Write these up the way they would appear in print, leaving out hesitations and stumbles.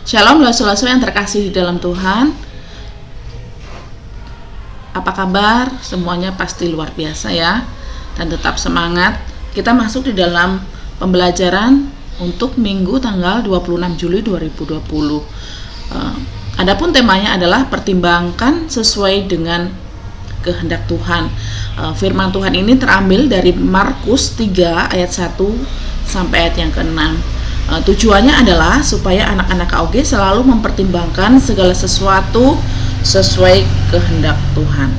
Shalom lasu-lasu yang terkasih di dalam Tuhan. Apa kabar? Semuanya pasti luar biasa ya. Dan tetap semangat. Kita masuk di dalam pembelajaran untuk Minggu tanggal 26 Juli 2020. Adapun temanya adalah pertimbangkan sesuai dengan kehendak Tuhan. Firman Tuhan ini terambil dari Markus 3 ayat 1 sampai ayat yang ke-6. Tujuannya adalah supaya anak-anak KOG selalu mempertimbangkan segala sesuatu sesuai kehendak Tuhan.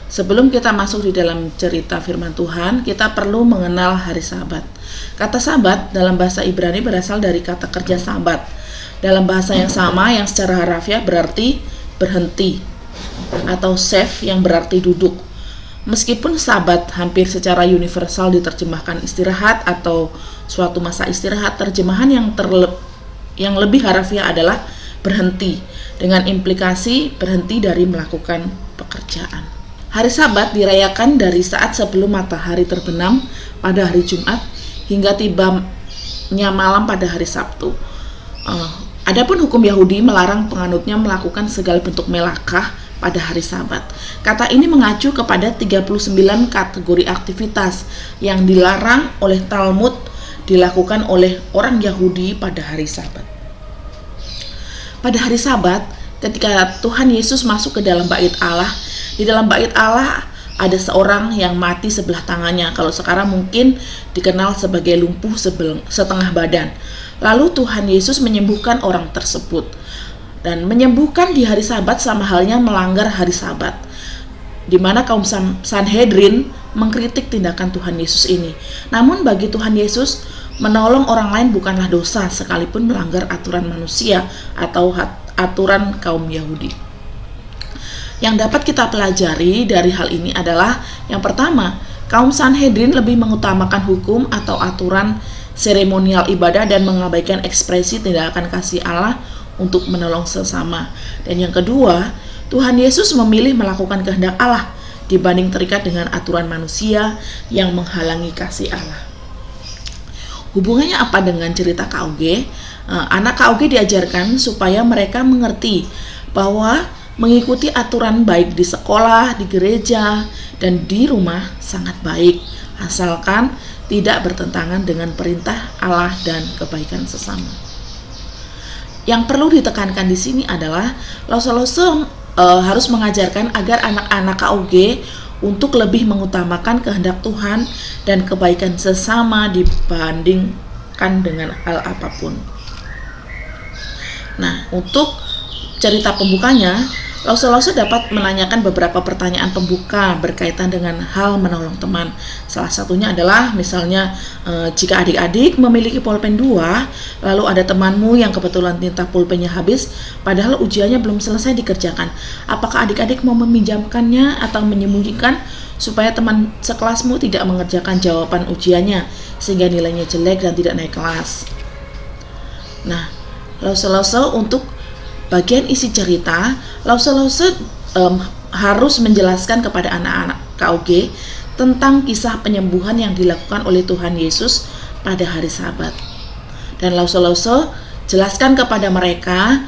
Sebelum kita masuk di dalam cerita firman Tuhan, kita perlu mengenal hari Sabat. Kata Sabat dalam bahasa Ibrani berasal dari kata kerja Sabat. Dalam bahasa yang sama yang secara harafiah berarti berhenti atau save yang berarti duduk. Meskipun Sabat hampir secara universal diterjemahkan istirahat atau suatu masa istirahat, terjemahan yang lebih harafiah adalah berhenti, dengan implikasi berhenti dari melakukan pekerjaan. Hari Sabat dirayakan dari saat sebelum matahari terbenam pada hari Jumat hingga tibanya malam pada hari Sabtu. Adapun hukum Yahudi melarang penganutnya melakukan segala bentuk melakah pada hari Sabat. Kata ini mengacu kepada 39 kategori aktivitas yang dilarang oleh Talmud dilakukan oleh orang Yahudi pada hari Sabat. Pada hari Sabat, ketika Tuhan Yesus masuk ke dalam bait Allah, di dalam bait Allah ada seorang yang mati sebelah tangannya. Kalau sekarang mungkin dikenal sebagai lumpuh setengah badan. Lalu Tuhan Yesus menyembuhkan orang tersebut. Dan menyembuhkan di hari Sabat sama halnya melanggar hari Sabat, di mana kaum Sanhedrin mengkritik tindakan Tuhan Yesus ini. Namun bagi Tuhan Yesus, menolong orang lain bukanlah dosa sekalipun melanggar aturan manusia atau aturan kaum Yahudi. Yang dapat kita pelajari dari hal ini adalah yang pertama, kaum Sanhedrin lebih mengutamakan hukum atau aturan seremonial ibadah dan mengabaikan ekspresi tindakan kasih Allah untuk menolong sesama. Dan yang kedua, Tuhan Yesus memilih melakukan kehendak Allah dibanding terikat dengan aturan manusia yang menghalangi kasih Allah. Hubungannya apa dengan cerita KOG? Anak KOG diajarkan supaya mereka mengerti bahwa mengikuti aturan baik di sekolah, di gereja, dan di rumah sangat baik, asalkan tidak bertentangan dengan perintah Allah dan kebaikan sesama. Yang perlu ditekankan di sini adalah Lause harus mengajarkan agar anak-anak KOG untuk lebih mengutamakan kehendak Tuhan dan kebaikan sesama dibandingkan dengan hal apapun. Nah, untuk cerita pembukanya, Lause dapat menanyakan beberapa pertanyaan pembuka berkaitan dengan hal menolong teman. Salah satunya adalah misalnya jika adik-adik memiliki pulpen 2, lalu ada temanmu yang kebetulan tinta pulpennya habis, padahal ujiannya belum selesai dikerjakan. Apakah adik-adik mau meminjamkannya atau menyembunyikan supaya teman sekelasmu tidak mengerjakan jawaban ujiannya sehingga nilainya jelek dan tidak naik kelas? Nah, Lause untuk bagian isi cerita, Lause harus menjelaskan kepada anak-anak KOG tentang kisah penyembuhan yang dilakukan oleh Tuhan Yesus pada hari Sabat. Dan Lause jelaskan kepada mereka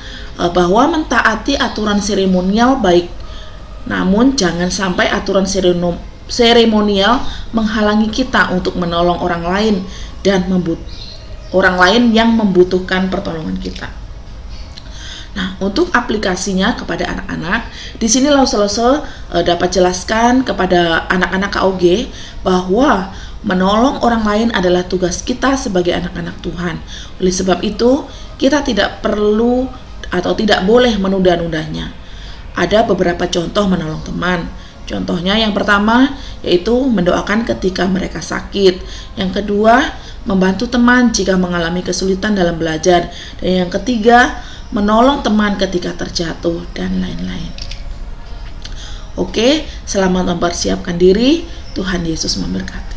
bahwa mentaati aturan seremonial baik, namun jangan sampai aturan seremonial menghalangi kita untuk menolong orang lain dan orang lain yang membutuhkan pertolongan kita. Nah, untuk aplikasinya kepada anak-anak, di sini Lause dapat jelaskan kepada anak-anak KOG bahwa menolong orang lain adalah tugas kita sebagai anak-anak Tuhan. Oleh sebab itu, kita tidak perlu atau tidak boleh menunda-nundanya. Ada beberapa contoh menolong teman. Contohnya yang pertama yaitu mendoakan ketika mereka sakit. Yang kedua, membantu teman jika mengalami kesulitan dalam belajar. Dan yang ketiga, menolong teman ketika terjatuh, dan lain-lain. Oke, selamat mempersiapkan diri. Tuhan Yesus memberkati.